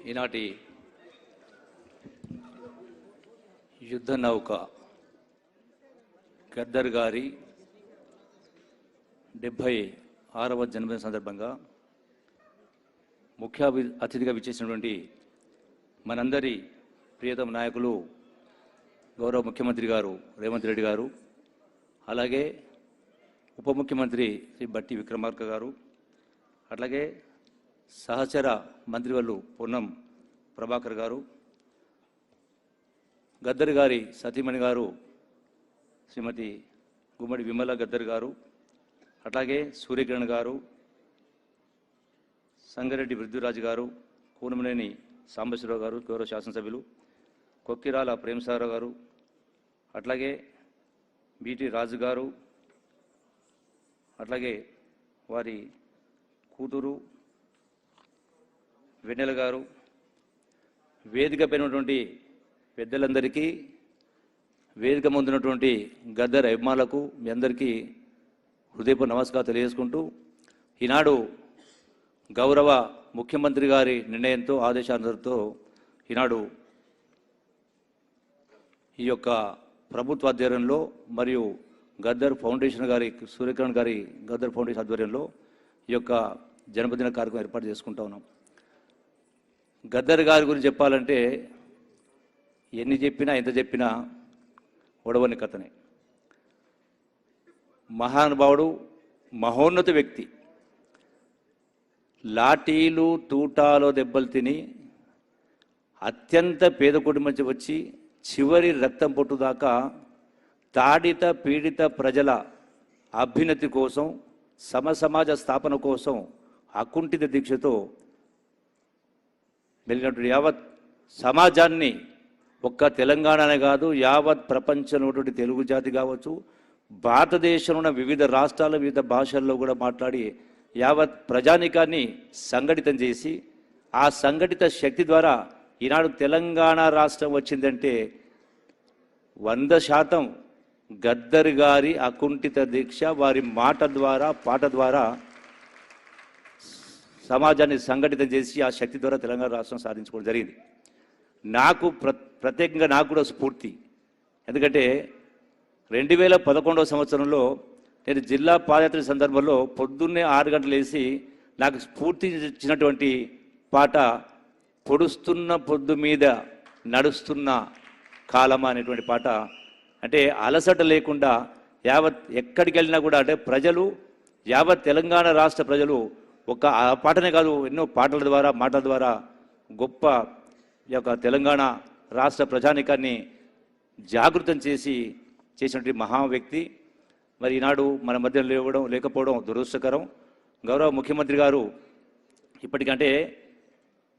ఈనాటి యుద్ధ నౌక గద్దర్ గారి 76వ జన్మదిన సందర్భంగా ముఖ్య అతిథిగా విచ్చేసినటువంటి మనందరి ప్రియతమ నాయకులు గౌరవ ముఖ్యమంత్రి గారు రేవంత్ రెడ్డి గారు, అలాగే ఉప ముఖ్యమంత్రి శ్రీ బట్టి విక్రమార్క గారు, అట్లాగే సహచర మంత్రివర్యులు పొన్నం ప్రభాకర్ గారు, గద్దర్ గారి సతీమణి గారు శ్రీమతి గుమ్మడి విమల గద్దర్ గారు, అట్లాగే సూర్యకిరణ్ గారు, సంగారెడ్డి వృద్ధిరాజు గారు, కూనమనేని సాంబశివరావు గారు, గౌరవ శాసనసభ్యులు కొక్కిరాల ప్రేమసాగర్ గారు, అట్లాగే బీటీ రాజు గారు, అట్లాగే వారి కూతురు వెన్నెల గారు, వేదిక పైన ఉన్నటువంటి పెద్దలందరికీ, వేదిక ముందున్నటువంటి గద్దర్ అభిమానులకు మీ అందరికీ హృదయపూర్వక నమస్కారం తెలియజేసుకుంటూ, ఈనాడు గౌరవ ముఖ్యమంత్రి గారి నిర్ణయంతో ఆదేశాలతో ఈనాడు ఈ యొక్క ప్రభుత్వ ఆధ్వర్యంలో మరియు గద్దర్ ఫౌండేషన్ గారి సూర్యకిరణ్ గారి గద్దర్ ఫౌండేషన్ ఆధ్వర్యంలో ఈ యొక్క జన్మదిన కార్యక్రమం ఏర్పాటు చేసుకుంటా ఉన్నాం. గద్దర్ గారి గురించి చెప్పాలంటే ఎన్ని చెప్పినా ఎంత చెప్పినా ఒడవని కథనే. మహానుభావుడు, మహోన్నత వ్యక్తి. లాఠీలు తూటాలో దెబ్బలు తిని అత్యంత పేద కుటుంబం నుంచి వచ్చి చివరి రక్తం పొట్టు దాకా తాడిత పీడిత ప్రజల అభ్యున్నతి కోసం, సమసమాజ స్థాపన కోసం అకుంఠిత దీక్షతో వెలిగినటువంటి యావత్ సమాజాన్ని, ఒక్క తెలంగాణనే కాదు యావత్ ప్రపంచంలో తెలుగు జాతి కావచ్చు, భారతదేశంలో ఉన్న వివిధ రాష్ట్రాల వివిధ భాషల్లో కూడా మాట్లాడి యావత్ ప్రజానికాన్ని సంఘటితం చేసి, ఆ సంఘటిత శక్తి ద్వారా ఈనాడు తెలంగాణ రాష్ట్రం వచ్చిందంటే 100% గద్దర్ గారి అకుంఠిత దీక్ష, వారి మాట ద్వారా పాట ద్వారా సమాజాన్ని సంఘటితం చేసి ఆ శక్తి ద్వారా తెలంగాణ రాష్ట్రం సాధించుకోవడం జరిగింది. నాకు ప్రత్యేకంగా నాకు కూడా స్ఫూర్తి. ఎందుకంటే 2011వ సంవత్సరంలో నేను జిల్లా పాదయాత్ర సందర్భంలో పొద్దున్నే 6 గంటలు వేసి నాకు స్ఫూర్తి ఇచ్చినటువంటి పాట పొడుస్తున్న పొద్దు మీద నడుస్తున్న కాలమా అనేటువంటి పాట. అంటే అలసట లేకుండా యావత్ ఎక్కడికి వెళ్ళినా కూడా, అంటే ప్రజలు యావత్ తెలంగాణ రాష్ట్ర ప్రజలు ఒక ఆ పాటనే కాదు ఎన్నో పాటల ద్వారా మాటల ద్వారా గొప్ప ఈ యొక్క తెలంగాణ రాష్ట్ర ప్రజానికాన్ని జాగృతం చేసినటువంటి మహా వ్యక్తి. మరి ఈనాడు మన మధ్య లేకపోవడం దురదృష్టకరం. గౌరవ ముఖ్యమంత్రి గారు ఇప్పటికంటే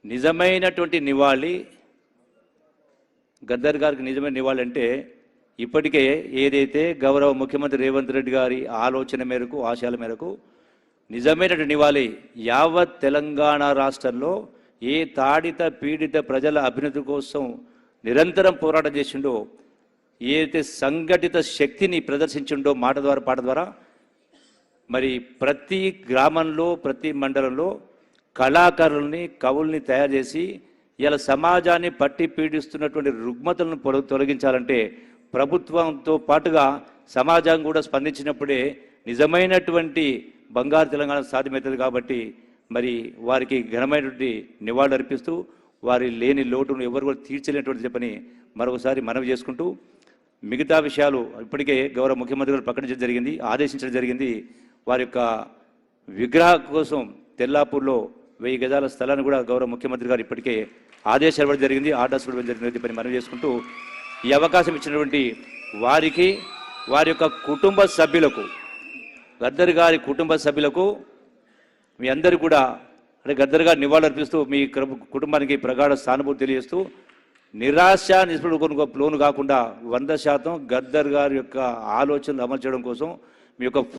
నిజమైనటువంటి నివాళి, గద్దర్ గారికి నిజమైన నివాళి అంటే ఇప్పటికే ఏదైతే గౌరవ ముఖ్యమంత్రి రేవంత్ రెడ్డి గారి ఆలోచన మేరకు, ఆశయాల మేరకు నిజమైనటువంటి నివాళి యావత్ తెలంగాణ రాష్ట్రంలో ఏ తాడిత పీడిత ప్రజల అభ్యున్నతి కోసం నిరంతరం పోరాటం చేసిండో, ఏదైతే సంఘటిత శక్తిని ప్రదర్శించిండో మాట ద్వారా పాట ద్వారా, మరి ప్రతి గ్రామంలో ప్రతి మండలంలో కళాకారుల్ని కవుల్ని తయారు చేసి ఇలా సమాజాన్ని పట్టి పీడిస్తున్నటువంటి రుగ్మతలను తొలగించాలంటే ప్రభుత్వంతో పాటుగా సమాజం కూడా స్పందించినప్పుడే నిజమైనటువంటి బంగారు తెలంగాణ సాధ్యమవుతుంది. కాబట్టి మరి వారికి ఘనమైనటువంటి నివాళులు అర్పిస్తూ వారి లేని లోటును ఎవరు కూడా తీర్చలేనటువంటి చెప్పని మరొకసారి మనవి చేసుకుంటూ, మిగతా విషయాలు ఇప్పటికే గౌరవ ముఖ్యమంత్రి గారు ప్రకటించడం జరిగింది, ఆదేశించడం జరిగింది. వారి యొక్క విగ్రహం కోసం తెల్లాపూర్లో 1000 గజాల స్థలాన్ని కూడా గౌరవ ముఖ్యమంత్రి గారు ఇప్పటికే ఆదేశాలు ఇవ్వడం జరిగింది, ఆర్డర్స్ ఇవ్వడం జరిగింది. పని మనవి చేసుకుంటూ, ఈ అవకాశం ఇచ్చినటువంటి వారికి, వారి యొక్క కుటుంబ సభ్యులకు, గద్దర్ గారి కుటుంబ సభ్యులకు మీ అందరూ కూడా అంటే గద్దర్ గారు నివాళులు అర్పిస్తూ మీ కుటుంబానికి ప్రగాఢ సానుభూతి తెలియజేస్తూ, నిరాశ నిస్పృహకు లోను కాకుండా 100% గద్దర్ గారి యొక్క ఆలోచనలు అమలు చేయడం కోసం మీ యొక్క